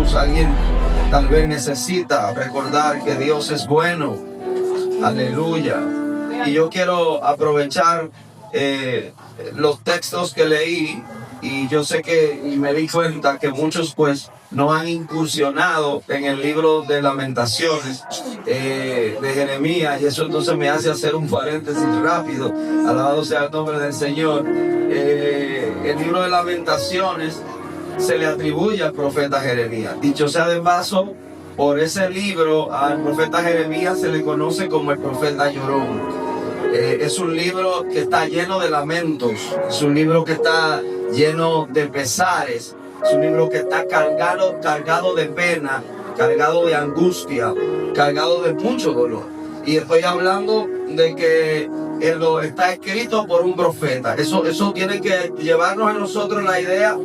Jesús. Alguien tal vez necesita recordar que Dios es bueno. Aleluya. Y yo quiero aprovechar los textos que leí, y yo sé que, y me di cuenta que muchos pues no han incursionado en el libro de Lamentaciones de Jeremías, y eso entonces me hace hacer un paréntesis rápido. Alabado sea el nombre del Señor. El libro de Lamentaciones se le atribuye al profeta Jeremías. Dicho sea de paso, por ese libro al profeta Jeremías se le conoce como el profeta llorón. Es un libro que está lleno de lamentos, es un libro que está lleno de pesares, es un libro que está cargado de pena, cargado de angustia, cargado de mucho dolor. Y estoy hablando de que está escrito por un profeta. Eso tiene que llevarnos a nosotros la idea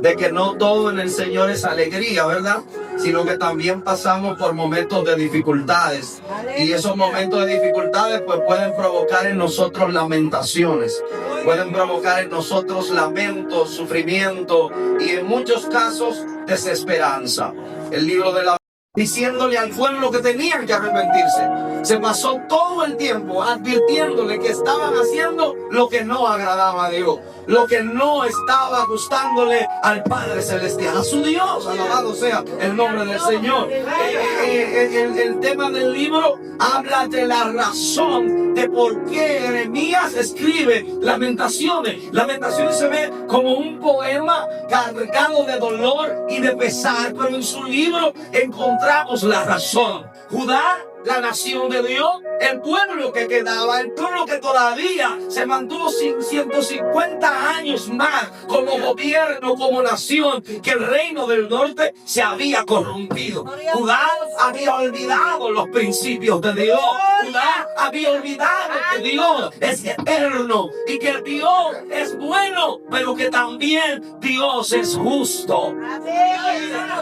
de que no todo en el Señor es alegría, ¿verdad? Sino que también pasamos por momentos de dificultades. Y esos momentos de dificultades pues pueden provocar en nosotros lamentaciones, pueden provocar en nosotros lamentos, sufrimiento y en muchos casos desesperanza. El libro de la diciéndole al pueblo que tenían que arrepentirse. Se pasó todo el tiempo advirtiéndole que estaban haciendo lo que no agradaba a Dios, lo que no estaba gustándole al Padre Celestial, a su Dios. Alabado sea el nombre del Señor. El tema del libro habla de la razón de por qué Jeremías escribe Lamentaciones. Lamentaciones se ve como un poema cargado de dolor y de pesar, pero en su libro encontramos la razón. Judá, la nación de Dios, el pueblo que quedaba, el pueblo que todavía se mantuvo 150 años más como gobierno, como nación, que el reino del norte se había corrompido. Judá había olvidado los principios de Dios. Judá había olvidado que Dios es eterno y que Dios es bueno, pero que también Dios es justo.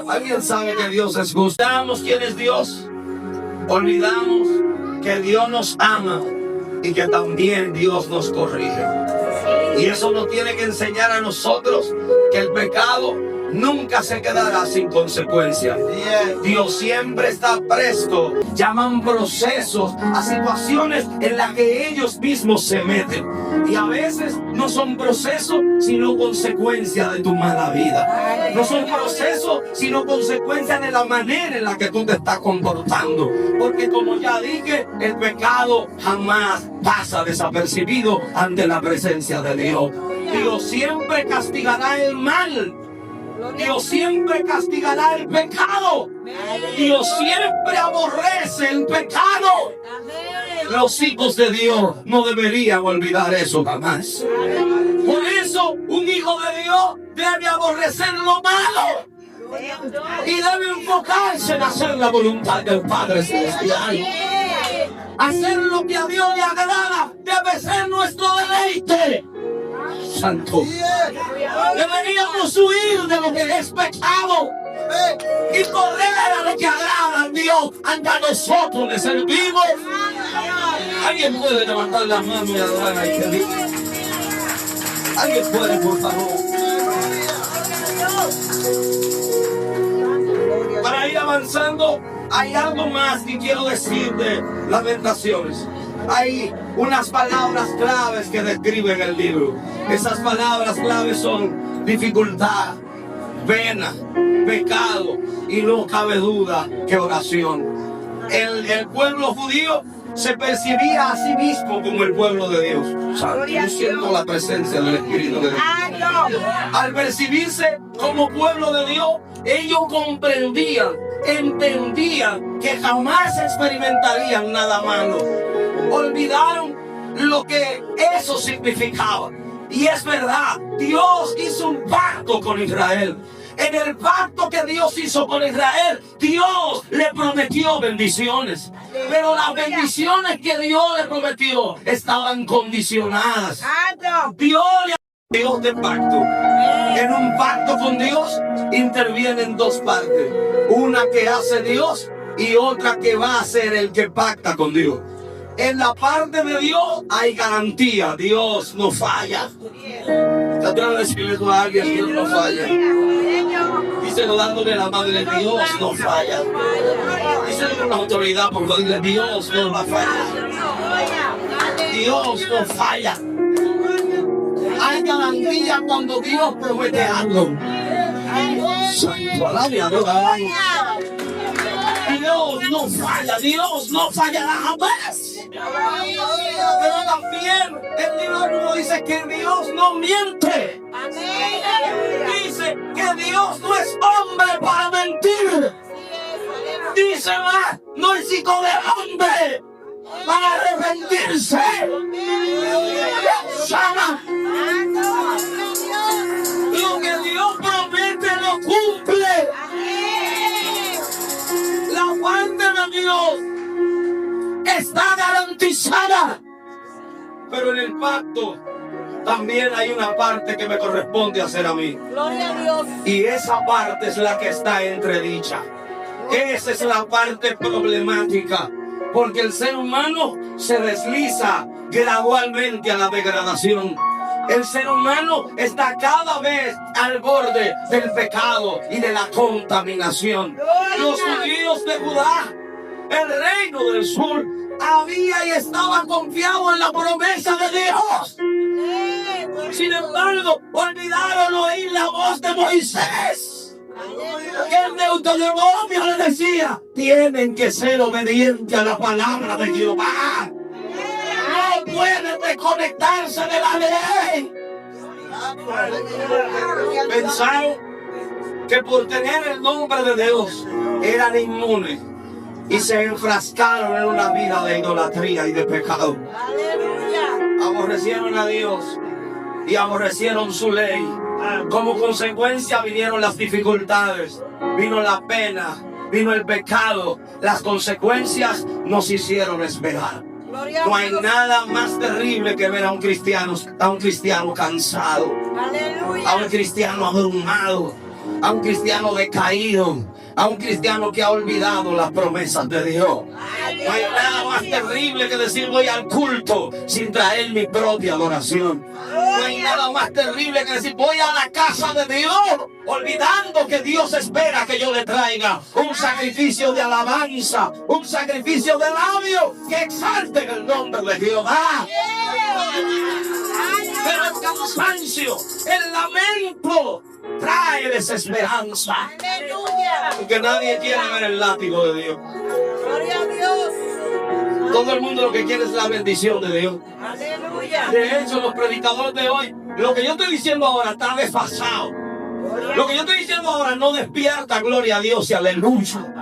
¿Alguien sabe que Dios es justo? ¿Sabemos quién es Dios? Olvidamos que Dios nos ama y que también Dios nos corrige. Y eso nos tiene que enseñar a nosotros que el pecado nunca se quedará sin consecuencias. Dios siempre está presto. Llaman procesos a situaciones en las que ellos mismos se meten. Y a veces no son procesos, sino consecuencias de tu mala vida. No son procesos, sino consecuencias de la manera en la que tú te estás comportando. Porque como ya dije, el pecado jamás pasa desapercibido ante la presencia de Dios. Dios siempre castigará el mal. Dios siempre castigará el pecado. Dios siempre aborrece el pecado. Los hijos de Dios no deberían olvidar eso jamás. Por eso un hijo de Dios debe aborrecer lo malo y debe enfocarse en hacer la voluntad del Padre Celestial. Hacer lo que a Dios le agrada debe ser nuestro deleite. Santo. Deberíamos huir de lo que es pecado y correr a lo que agrada a Dios. Ante nosotros le servimos. Alguien puede levantar las manos y adorar a Dios. Alguien puede, por favor. Para ir avanzando, hay algo más que quiero decir de Lamentaciones. Hay unas palabras claves que describen el libro. Esas palabras claves son dificultad, pena, pecado y no cabe duda que oración. El pueblo judío se percibía a sí mismo como el pueblo de Dios. Santo, yo siento la presencia del Espíritu de Dios. Al percibirse como pueblo de Dios, ellos comprendían, entendían que jamás experimentarían nada malo. Olvidaron lo que eso significaba. Y es verdad, Dios hizo un pacto con Israel. En el pacto que Dios hizo con Israel, Dios le prometió bendiciones. Pero las bendiciones que Dios le prometió estaban condicionadas. Dios de pacto. En un pacto con Dios intervienen dos partes. Una que hace Dios y otra que va a ser el que pacta con Dios. En la parte de Dios hay garantía. Dios no falla. Trata de decirle a alguien, Dios no falla. Díselo dándole la mano de Dios, no falla. Díselo con la autoridad, porque dile, Dios no va a fallar. Dios no falla. Hay garantía cuando Dios promete algo. Santo, alabe a Dios. Dios no falla, Dios no fallará jamás. Pero también el libro dice que Dios no miente. Dice que Dios no es hombre para mentir. Dice más, no es hijo de hombre para arrepentirse. Sana. Lo que Dios promete lo cumple. La parte de Dios está garantizada. Pero en el pacto también hay una parte que me corresponde hacer a mí. Gloria a Dios. Y esa parte es la que está entredicha. Esa es la parte problemática. Porque el ser humano se desliza gradualmente a la degradación. El ser humano está cada vez al borde del pecado y de la contaminación. Los judíos de Judá, el reino del sur, había y estaba confiado en la promesa de Dios. Sin embargo, olvidaron oír la voz de Moisés. Que el Deuteronomio le decía, tienen que ser obedientes a la palabra de Jehová. No pueden desconectarse de la ley. Pensaron que por tener el nombre de Dios eran inmunes y se enfrascaron en una vida de idolatría y de pecado. Aborrecieron a Dios y aborrecieron su ley. Como consecuencia vinieron las dificultades, vino la pena, vino el pecado. Las consecuencias nos hicieron esperar. No hay nada más terrible que ver a un cristiano cansado, a un cristiano abrumado, a un cristiano decaído, a un cristiano que ha olvidado las promesas de Dios. No hay nada más terrible que decir voy al culto sin traer mi propia adoración. No hay nada más terrible que decir voy a la casa de Dios olvidando que Dios espera que yo le traiga un sacrificio de alabanza, un sacrificio de labio que exalte el nombre de Jehová. Pero el cansancio, el lamento trae desesperanza. Porque nadie quiere ver el látigo de Dios. Gloria a Dios. Todo el mundo lo que quiere es la bendición de Dios. Aleluya. De hecho, los predicadores de hoy, lo que yo estoy diciendo ahora está desfasado. Lo que yo estoy diciendo ahora no despierta, gloria a Dios y aleluya.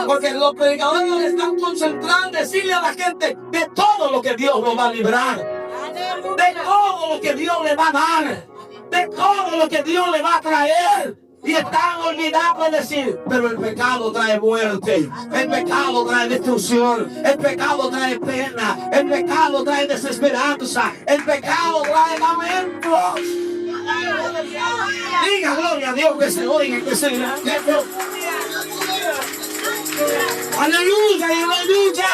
Porque los predicadores no están concentrados en decirle a la gente de todo lo que Dios nos va a librar, de todo lo que Dios le va a dar, de todo lo que Dios le va a traer. Y están olvidados de decir, pero el pecado trae muerte, el pecado trae destrucción, el pecado trae pena, el pecado trae desesperanza, el pecado trae lamento. Diga gloria a Dios, que se oiga, que se oiga. Aleluya y aleluya.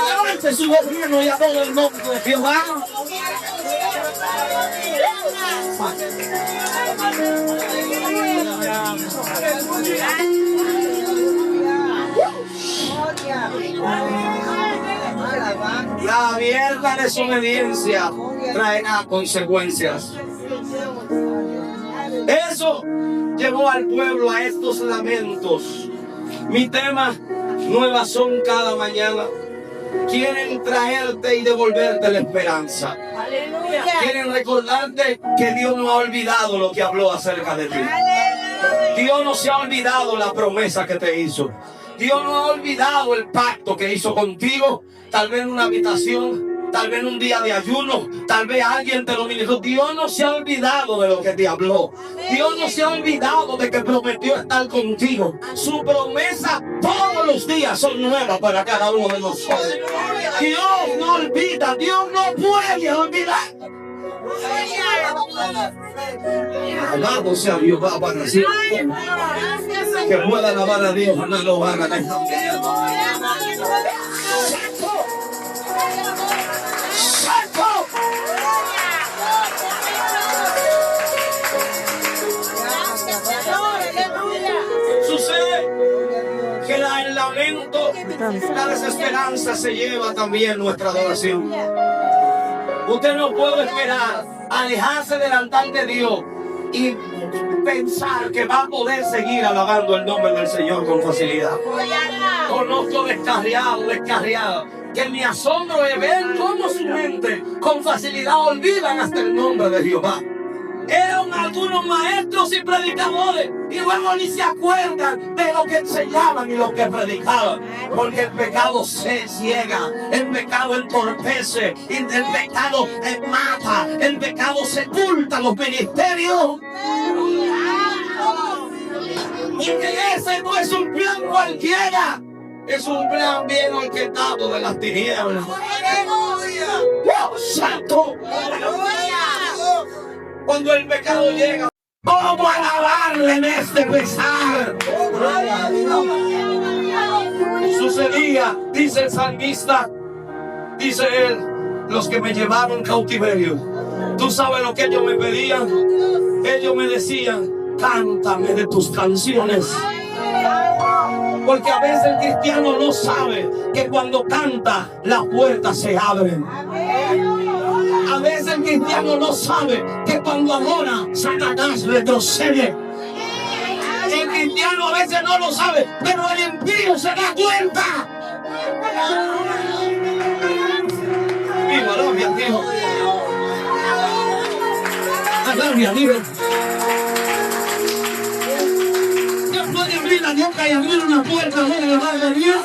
Levante su gobierno y a todo el nombre de Jehová. La abierta desobediencia traerá consecuencias. Eso llevó al pueblo a estos lamentos. Mi tema, nuevas son cada mañana. Quieren traerte y devolverte la esperanza. Aleluya. Quieren recordarte que Dios no ha olvidado lo que habló acerca de ti. Dios no se ha olvidado la promesa que te hizo. Dios no ha olvidado el pacto que hizo contigo. Tal vez en una habitación, tal vez en un día de ayuno, tal vez alguien te lo ministró. Dios no se ha olvidado de lo que te habló. Dios no se ha olvidado de que prometió estar contigo. Su promesa todos los días son nuevas para cada uno de nosotros. Dios no olvida, Dios no puede olvidar. Alabado sea Dios para siempre. Que pueda alabar a Dios, no lo hagan en nombre de Dios. Santo, la desesperanza se lleva también nuestra adoración. Usted no puede esperar alejarse del altar de Dios y pensar que va a poder seguir alabando el nombre del Señor con facilidad. Conozco descarriados, que mi asombro es ver cómo su mente con facilidad olvidan hasta el nombre de Jehová. Eran algunos maestros y predicadores y luego ni se acuerdan de lo que enseñaban y lo que predicaban, porque el pecado se ciega, el pecado entorpece, el pecado mata, el pecado sepulta los ministerios. Porque ese no es un plan cualquiera, es un plan bien orquestado de las tinieblas. ¡Dios santo! Cuando el pecado llega, ¿cómo alabarle en este pesar? Sucedía, dice el salmista, dice él, los que me llevaron cautiverio. Tú sabes lo que ellos me pedían. Ellos me decían, cántame de tus canciones. Porque a veces el cristiano no sabe que cuando canta las puertas se abren. A veces el cristiano no sabe que cuando adora Satanás retrocede. El cristiano a veces no lo sabe, pero el impío se da cuenta. Viva, gloria a Dios. Gloria a Dios. Dios puede abrir la boca y abrir una puerta en el nombre de Dios.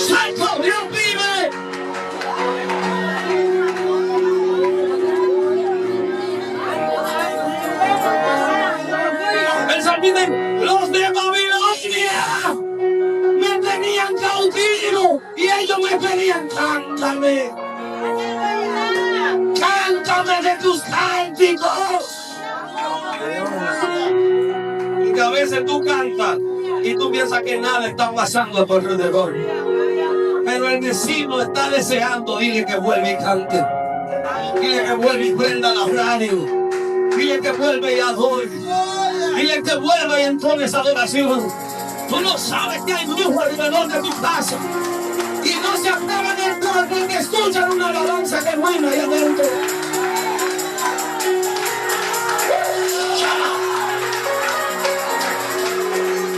¡Santo Dios vive! El salmista, los de Babilonia me tenían cautivo y ellos me pedían, cántame. Cántame de tus cánticos. Porque a veces tú cantas y tú piensas que nada está pasando a tu alrededor. Pero el vecino está deseando, dile que vuelve y cante. Dile que vuelve y prenda la radio. Dile que vuelve y adore. Dile que vuelve y entone esa adoración. Tú no sabes que hay brujo alrededor de tu casa. Y no se atreven a entrar porque escuchan una alabanza que buena ahí adentro.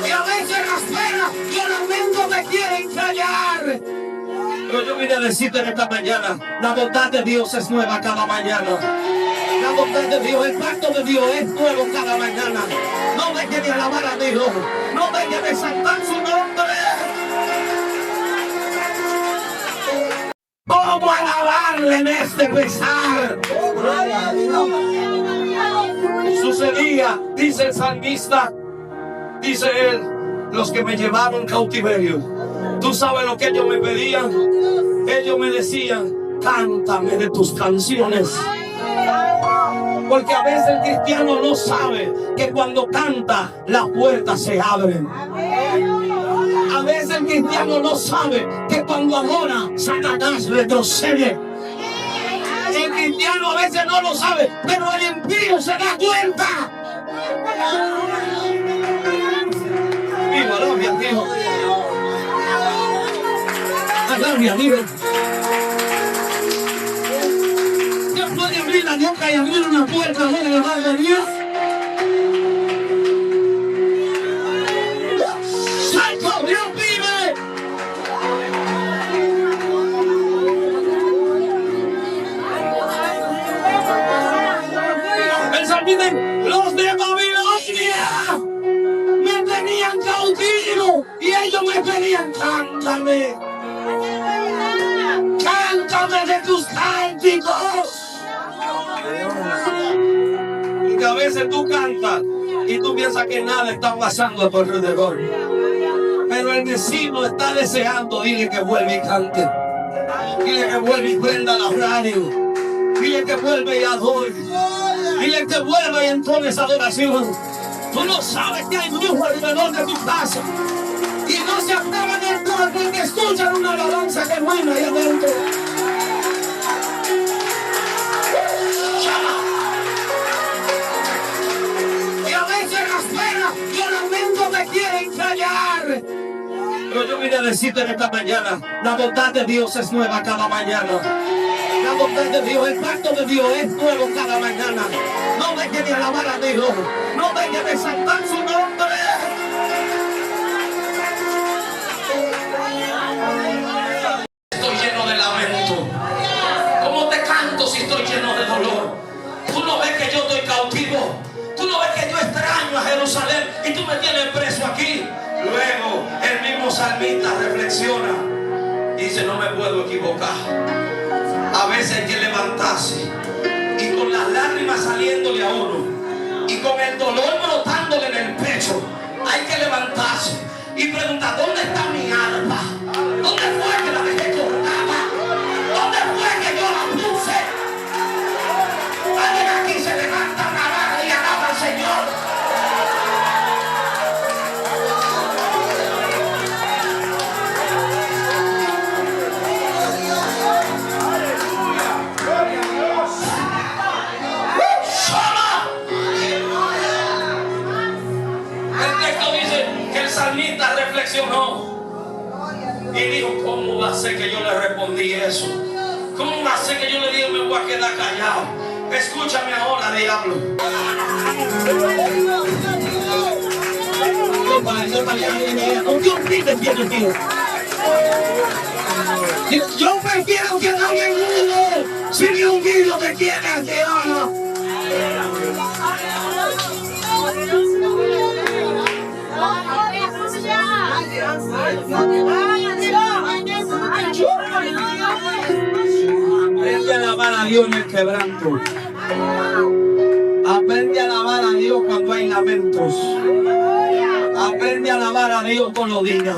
Y a veces las penas y el lamento me quieren callar. Pero yo vine a decirte en esta mañana, la bondad de Dios es nueva cada mañana. La bondad de Dios, el pacto de Dios es nuevo cada mañana. No deje de alabar a Dios, no deje de exaltar su nombre. ¿Cómo alabarle en este pesar? Sucedía, dice el salmista, dice él, los que me llevaron cautiverio. Tú sabes lo que ellos me pedían. Ellos me decían, cántame de tus canciones. Porque a veces el cristiano no sabe que cuando canta las puertas se abren. A veces el cristiano no sabe que cuando adora Satanás retrocede. El cristiano a veces no lo sabe, pero el impío se da cuenta. Viva, gloria a Dios. Gloria a Dios. Dios puede abrir la boca y abrir una puerta en el nombre de Dios. ¡Santo Dios vive! El salmista, los de Babilonia me tenían cautivo y ellos me pedían, cántame. Cántame de tus cánticos. Porque a veces tú cantas y tú piensas que nada está pasando a tu alrededor. Pero el vecino está deseando, dile que vuelve y cante. Dile que vuelve y prenda la radio. Dile que vuelve y adore. Dile que vuelve y entone esa adoración. Tú no sabes que hay brujo alrededor de tu casa. Y no se atreven a entrar porque escuchan una alabanza que buena ahí adentro. Y a veces las penas y el vine a decirte en esta mañana, la bondad de Dios es nueva cada mañana. La bondad de Dios, el pacto de Dios es nuevo cada mañana. No deje de alabar a Dios, no deje de exaltar su nombre. Estoy lleno de lamento. ¿Cómo te canto si estoy lleno de dolor? Tú no ves que yo estoy cautivo. Tú no ves que yo extraño a Jerusalén y tú me tienes preso aquí. Luego el mismo salmista reflexiona y dice: no me puedo equivocar. A veces hay que levantarse y con las lágrimas saliéndole a uno y con el dolor brotándole en el pecho, hay que levantarse y preguntar: ¿dónde está mi alma? ¿Dónde fue que la dejé cortada? ¿Dónde fue que yo la puse? Alguien aquí se levanta una mano y alaba al Señor. Reflexionó y dijo: ¿cómo va a ser que yo le respondí eso? ¿Cómo va a ser que yo le digo me voy a quedar callado? Escúchame ahora, diablo. Yo prefiero que no me olvide si ni un vídeo te quiere, diablo. Aprende a alabar a Dios en el quebranto. Aprende a alabar a Dios cuando hay lamentos. Aprende a alabar a Dios con los días.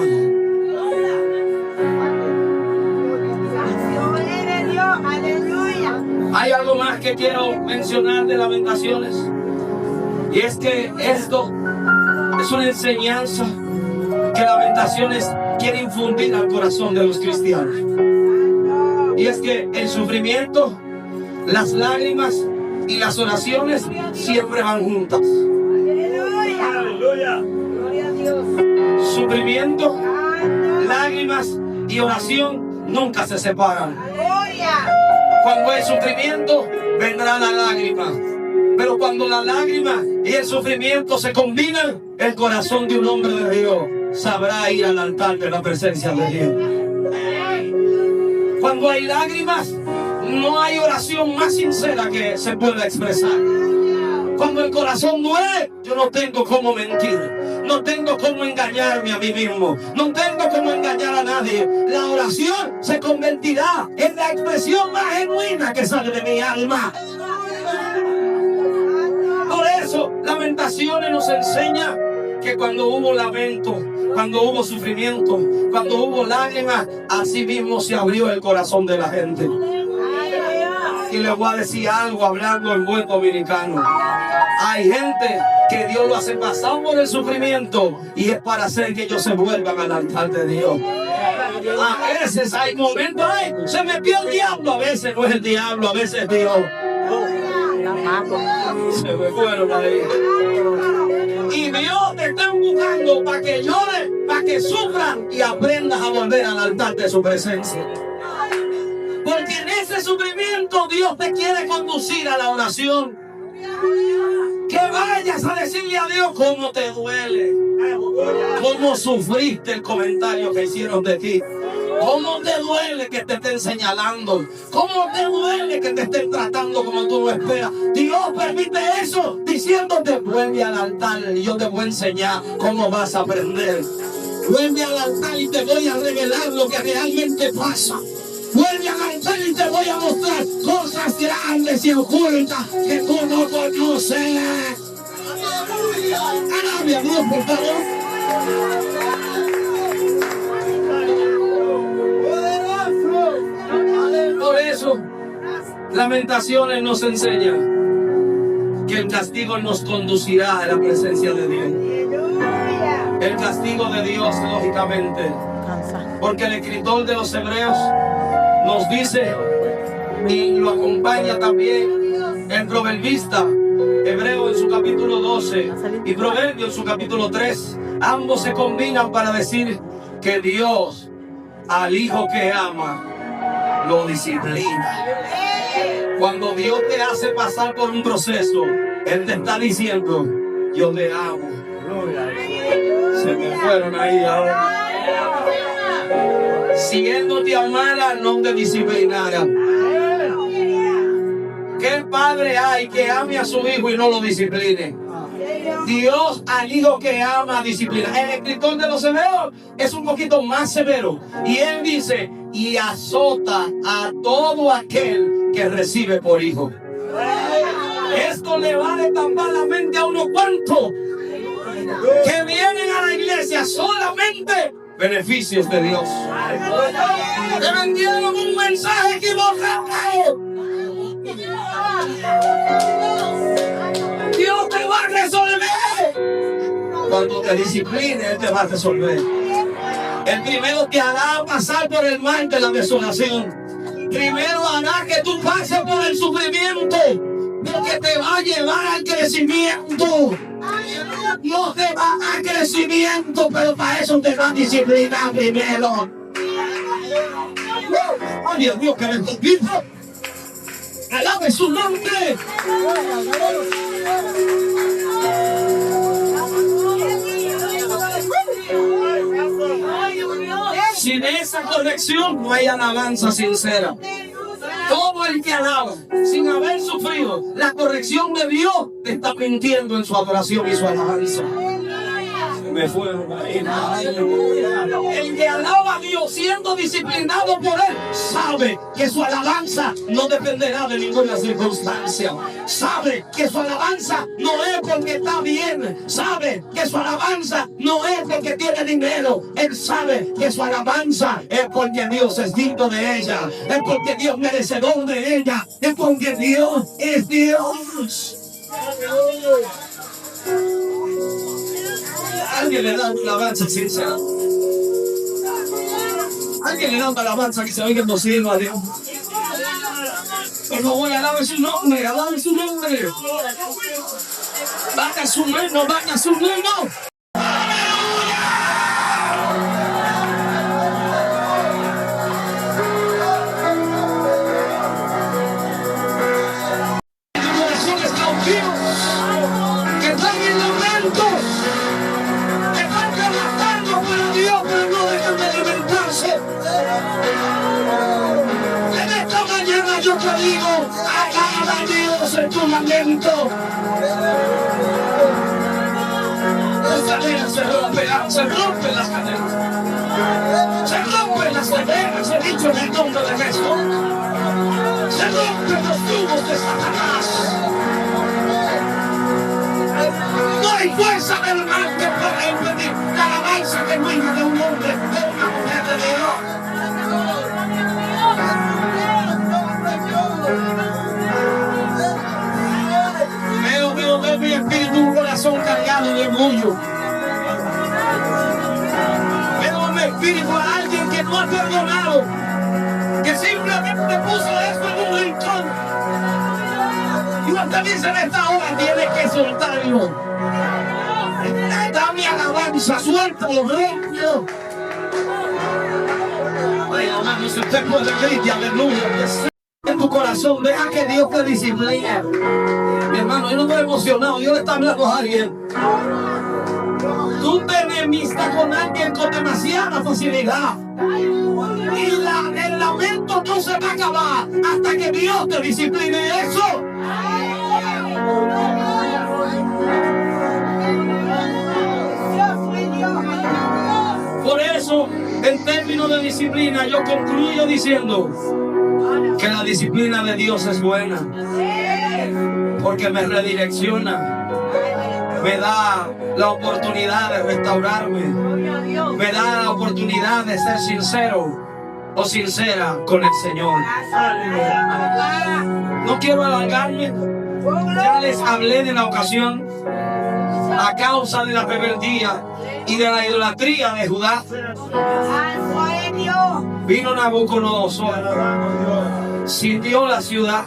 Hay algo más que quiero mencionar de Lamentaciones, y es que esto es una enseñanza que Lamentaciones quiere infundir al corazón de los cristianos. Y es que el sufrimiento, las lágrimas y las oraciones siempre van juntas. Aleluya. Gloria a Dios. Sufrimiento, lágrimas y oración nunca se separan. Cuando hay sufrimiento, vendrá la lágrima. Pero cuando la lágrima y el sufrimiento se combinan, el corazón de un hombre de Dios sabrá ir al altar de la presencia de Dios. Cuando hay lágrimas, no hay oración más sincera que se pueda expresar. Cuando el corazón duele, yo no tengo cómo mentir, no tengo cómo engañarme a mí mismo, no tengo cómo engañar a nadie. La oración se convertirá en la expresión más genuina que sale de mi alma. Por eso, Lamentaciones nos enseña que cuando hubo lamento, cuando hubo sufrimiento, cuando hubo lágrimas, así mismo se abrió el corazón de la gente. Y les voy a decir algo hablando en buen dominicano. Hay gente que Dios lo hace pasar por el sufrimiento y es para hacer que ellos se vuelvan al altar de Dios. A veces hay momentos, ay, se metió el diablo. A veces no es el diablo, a veces es Dios. Se me fueron ahí. Y Dios te está buscando para que llores, para que sufras y aprendas a volver al altar de su presencia. Porque en ese sufrimiento Dios te quiere conducir a la oración. Que vayas a decirle a Dios cómo te duele, cómo sufriste el comentario que hicieron de ti, cómo te duele que te estén señalando, cómo te duele que te estén tratando como tú no esperas. Dios permite eso diciéndote: vuelve al altar y yo te voy a enseñar cómo vas a aprender. Vuelve al altar y te voy a revelar lo que realmente pasa. Vuelve al altar y te voy a mostrar cosas grandes y ocultas que tú no conoces. Alabe a Dios, por favor. Por eso, Lamentaciones nos enseña que el castigo nos conducirá a la presencia de Dios. El castigo de Dios, lógicamente. Porque el escritor de los Hebreos nos dice, y lo acompaña también el proverbista, Hebreo en su capítulo 12 y Proverbio en su capítulo 3, ambos se combinan para decir que Dios al hijo que ama lo disciplina. Cuando Dios te hace pasar por un proceso, Él te está diciendo, yo te amo. Se me fueron ahí ahora. Si Él no te amara, no te disciplinara. ¿Qué padre hay que ame a su hijo y no lo discipline? Dios al hijo que ama disciplina. El escritor de los Hebreos es un poquito más severo. Y él dice, y azota a todo aquel que recibe por hijo. Esto le va a destapar la mente a unos cuantos que vienen a la iglesia solamente beneficios de Dios. Te vendieron un mensaje equivocado. Dios te va a resolver. Cuando te discipline, Él te va a resolver. El primero te hará pasar por el mar de la desolación. Primero hará que tú pases por el sufrimiento, porque te va a llevar al crecimiento. No te va a crecimiento, pero para eso te va a disciplinar primero. ¡Ay, Dios mío, que me convivo! ¡Alabe su nombre! Sin esa conexión no hay alabanza sincera. Todo el que alaba sin haber sufrido la corrección de Dios te está mintiendo en su adoración y su alabanza. Me fueron ahí. El que alaba a Dios siendo disciplinado por Él sabe que su alabanza no dependerá de ninguna circunstancia. Sabe que su alabanza no es porque está bien. Sabe que su alabanza no es porque tiene dinero. Él sabe que su alabanza es porque Dios es digno de ella. Es porque Dios es merecedor de ella. Es porque Dios es Dios. Alguien le da una alabanza sincera. Alguien le da una alabanza que se oiga en los cielos a Dios. Por favor, alabe su nombre, alabe su nombre. Vaya su mano, vaya su mano. Yo te digo, alaba a Dios en tu lamento. Las cadenas se rompen las cadenas. Se rompen las cadenas, he dicho en el nombre de Jesús. Se rompen los tubos de Satanás. No hay fuerza del mal que pueda impedir la alabanza que venga de un hombre, de una mujer de Dios. Veo mi espíritu un corazón cargado de orgullo. Veo en mi espíritu a alguien que no ha perdonado, que simplemente puso eso en un rincón. Y Dios te dice en esta hora, tienes que soltarlo. Dame alabanza, suéltalo, rápido. Ay, hermano, si usted puede gritar, aleluya. En tu corazón, deja que Dios te discipline. Mi hermano, yo no estoy emocionado, Dios le está hablando a alguien. Tú te enemistas con alguien con demasiada facilidad. Y el lamento no se va a acabar hasta que Dios te discipline eso. Por eso, en términos de disciplina, yo concluyo diciendo que la disciplina de Dios es buena, porque me redirecciona, me da la oportunidad de restaurarme, me da la oportunidad de ser sincero o sincera con el Señor. No quiero alargarme, ya les hablé de la ocasión. A causa de la rebeldía y de la idolatría de Judá, vino Nabucodonosor, sitió la ciudad,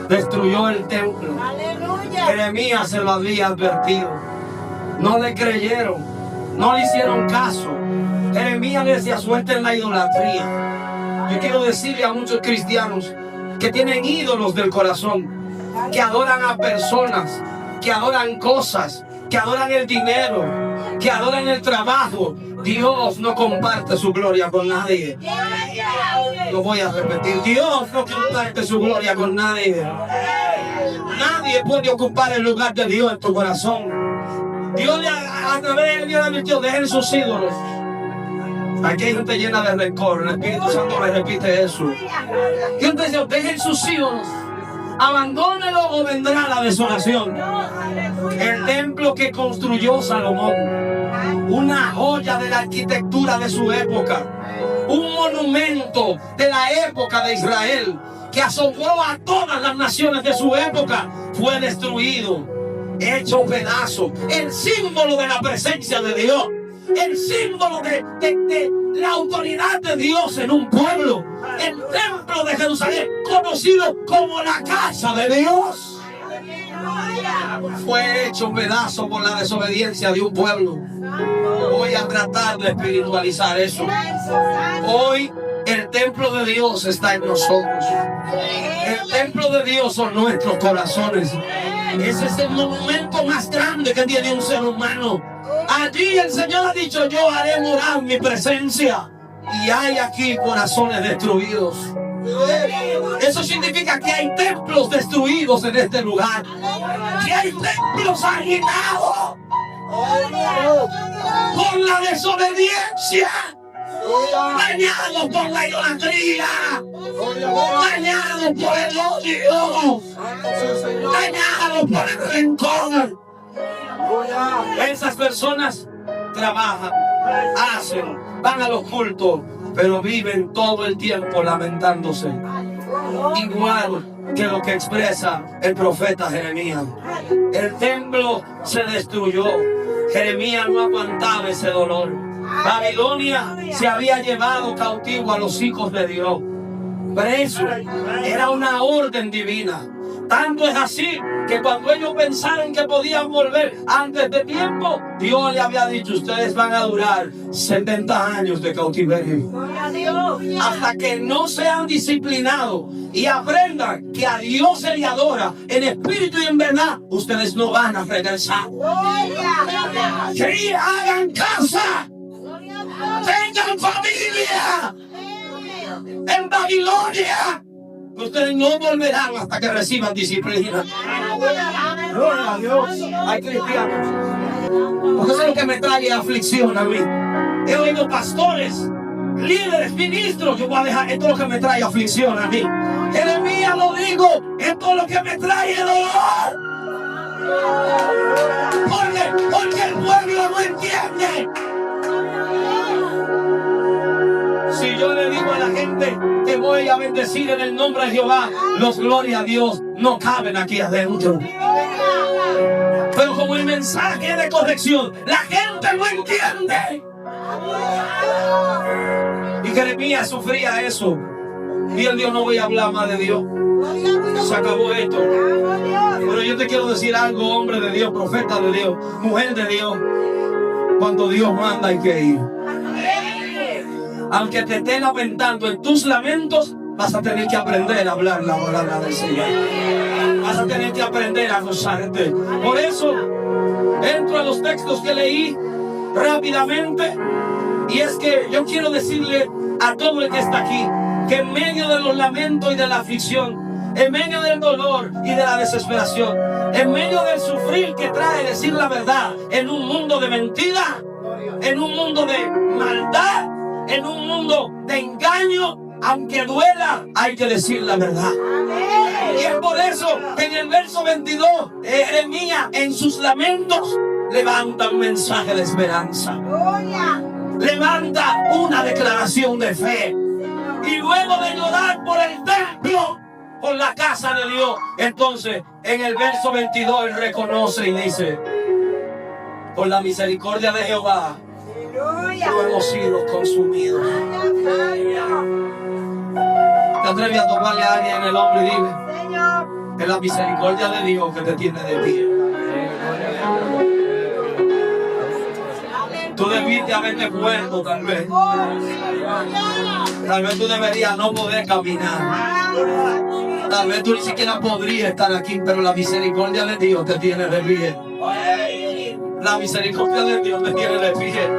destruyó el templo. Jeremías se lo había advertido. No le creyeron, no le hicieron caso. Jeremías decía: suelten la idolatría. Yo quiero decirle a muchos cristianos que tienen ídolos del corazón, que adoran a personas, que adoran cosas, que adoran el dinero, que adoran el trabajo. Dios no comparte su gloria con nadie. Lo voy a repetir: Dios no comparte su gloria con nadie. Nadie puede ocupar el lugar de Dios en tu corazón. Dios a través de Dios le advirtió: dejen sus ídolos. Aquí hay gente llena de rencor. El Espíritu Santo me repite eso. Dios dice: dejen sus ídolos, abandónenlo o vendrá la desolación. El templo que construyó Salomón, una joya de la arquitectura de su época, un monumento de la época de Israel, que asombró a todas las naciones de su época, fue destruido, hecho pedazo. El símbolo de la presencia de Dios, el símbolo de la autoridad de Dios en un pueblo, el templo de Jerusalén, conocido como la casa de Dios, fue hecho pedazo por la desobediencia de un pueblo. Voy a tratar de espiritualizar eso. Hoy el templo de Dios está en nosotros. El templo de Dios son nuestros corazones. Ese es el monumento más grande que tiene un ser humano. Allí el Señor ha dicho: yo haré morar mi presencia. Y hay aquí corazones destruidos. Eso significa que hay templos destruidos en este lugar, que hay templos agitados por la desobediencia, dañados por la idolatría, dañados por el odio, dañados por el rencor. Esas personas trabajan, hacen, van a los cultos, pero viven todo el tiempo lamentándose, igual que lo que expresa el profeta Jeremías. El templo se destruyó. Jeremías no aguantaba ese dolor. Babilonia se había llevado cautivo a los hijos de Dios. Pero eso era una orden divina. Tanto es así que cuando ellos pensaron que podían volver antes de tiempo, Dios le había dicho: ustedes van a durar 70 años de cautiverio. Hasta que no sean disciplinados y aprendan que a Dios se le adora en espíritu y en verdad, ustedes no van a regresar. Que hagan casa, tengan familia en Babilonia. Ustedes no volverán hasta que reciban disciplina. Gloria a Dios. Hay cristianos, porque eso es lo que me trae aflicción a mí. He oído pastores, líderes, ministros: yo voy a dejar, esto es lo que me trae aflicción a mí. Jeremías lo digo: esto es lo que me trae dolor. Porque el pueblo no entiende. Si yo le digo a la gente que voy a bendecir en el nombre de Jehová, los gloria a Dios no caben aquí adentro. Pero como el mensaje de corrección, la gente no entiende. Y Jeremías sufría eso. Y él dijo: no voy a hablar más de Dios. Se acabó esto. Pero yo te quiero decir algo, hombre de Dios, profeta de Dios, mujer de Dios. Cuando Dios manda hay que ir. Aunque te estés lamentando en tus lamentos, vas a tener que aprender a hablar la palabra del Señor. Vas a tener que aprender a gozarte. Por eso, entro a los textos que leí rápidamente. Y es que yo quiero decirle a todo el que está aquí, que en medio de los lamentos y de la aflicción, en medio del dolor y de la desesperación, en medio del sufrir que trae decir la verdad, en un mundo de mentira, en un mundo de maldad, en un mundo de engaño, aunque duela, hay que decir la verdad. Y es por eso que en el verso 22, Jeremías en sus lamentos levanta un mensaje de esperanza. Levanta una declaración de fe. Y luego de llorar por el templo, por la casa de Dios, entonces en el verso 22 él reconoce y dice: por la misericordia de Jehová no hemos sido consumidos. ¿Te atreves a tocarle a alguien en el hombro y dile: es la misericordia de Dios que te tiene de pie? Tú debiste haberte muerto tal vez. Tal vez tú deberías no poder caminar. Tal vez tú ni siquiera podrías estar aquí, pero la misericordia de Dios te tiene de pie. La misericordia de Dios te tiene de pie.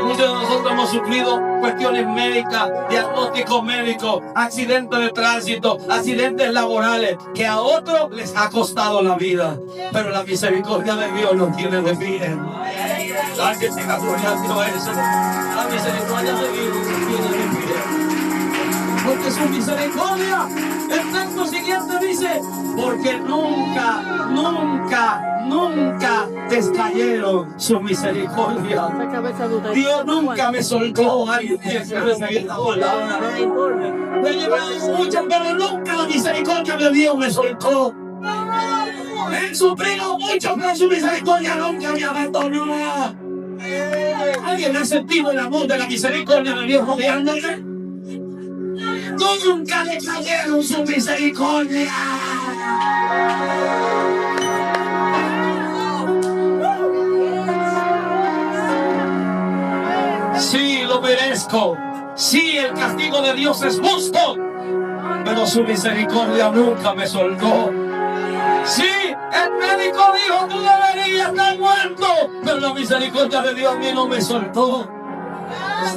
Muchos de nosotros hemos sufrido cuestiones médicas, diagnósticos médicos, accidentes de tránsito, accidentes laborales, que a otros les ha costado la vida. Pero la misericordia de Dios nos tiene de pie. Alguien tenga gloria a Dios eso. La misericordia de Dios nos tiene de pie. Porque su misericordia, el texto siguiente dice, porque nunca descayeron su misericordia. Dios nunca me soltó. Alguien tiene que recibir esta palabra. Me he llevado mucho, pero nunca la misericordia de Dios me soltó. He sufrido mucho, pero su misericordia nunca me abandonó. ¿Alguien ha sentido el amor de la misericordia de Dios rodeándote? Nunca decayeron su misericordia. Sí, lo merezco. Sí, el castigo de Dios es justo, pero su misericordia nunca me soltó. Sí, el médico dijo tú deberías estar muerto, pero la misericordia de Dios a mí no me soltó.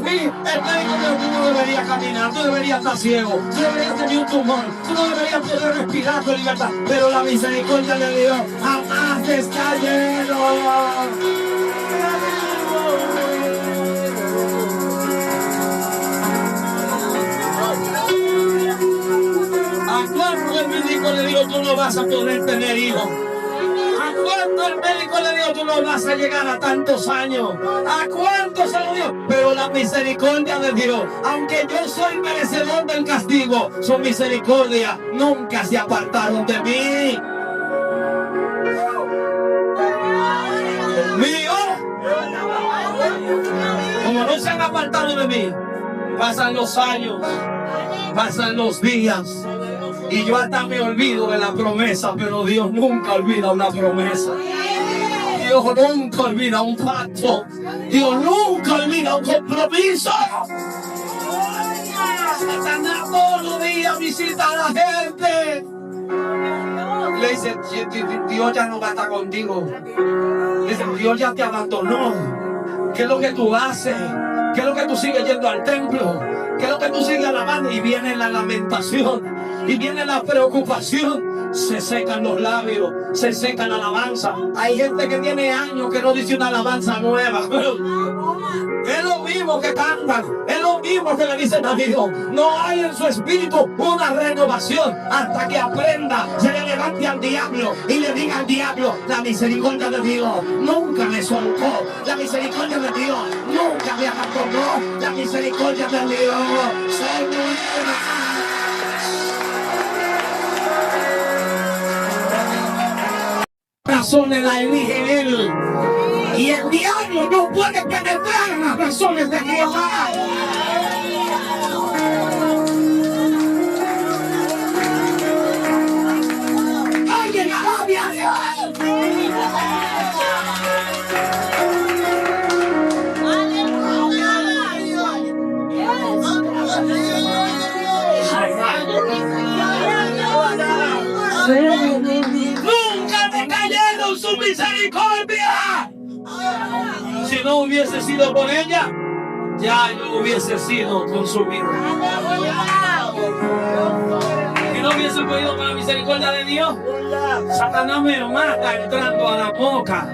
Sí, el médico dijo tú no deberías caminar, tú deberías estar ciego, tú deberías tener un tumor, tú no deberías poder respirar con libertad, pero la misericordia de Dios jamás descayeron. ¿A cuánto el médico le dijo tú no vas a poder tener hijos? ¿A cuánto el médico le dijo tú no vas a llegar a tantos años? ¿A cuánto se lo dio? Pero la misericordia de Dios, aunque yo soy merecedor del castigo, su misericordia nunca se apartaron de mí. Mío, como no se han apartado de mí, pasan los años, pasan los días, y yo hasta me olvido de la promesa, pero Dios nunca olvida una promesa. Dios nunca olvida un pacto. Dios nunca olvida un compromiso. Satanás todos los días visita a la gente. Le dice, Dios ya no va a estar contigo. Le dice, Dios ya te abandonó. ¿Qué es lo que tú haces? ¿Qué es lo que tú sigues yendo al templo? ¿Qué es lo que tú sigues alabando? Y viene la lamentación. Y viene la preocupación. Se secan los labios. Se secan la alabanza. Hay gente que tiene años que no dice una alabanza nueva. Es lo mismo que cantan. Es lo mismo que le dicen a Dios. No hay en su espíritu una renovación hasta que aprenda. Se le levante al diablo y le diga al diablo: la misericordia de Dios nunca me soltó. La misericordia de Dios nunca me abandonó. La misericordia de Dios soy buena. Razones la elige Él. Y el diablo no puede penetrar las razones de Jehová. Alguien alabe a Dios. Nunca te cayeron su misericordia. Si no hubiese sido por ella, ya yo hubiese sido consumido. Si no hubiese podido con la misericordia de Dios, Satanás me mata entrando a la boca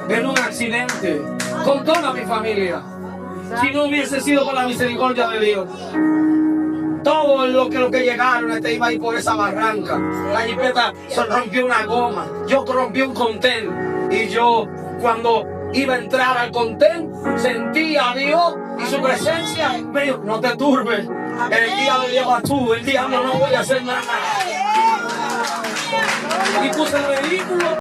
en un accidente con toda mi familia. Si no hubiese sido por la misericordia de Dios, todo lo que llegaron iba a ir por esa barranca. La jipeta se rompió una goma, yo rompí un contén, y yo cuando iba a entrar al contén sentía a Dios y su presencia me dijo: no te turbes, el día lo llevas tú, el diablo no voy a hacer nada. Y puse el vehículo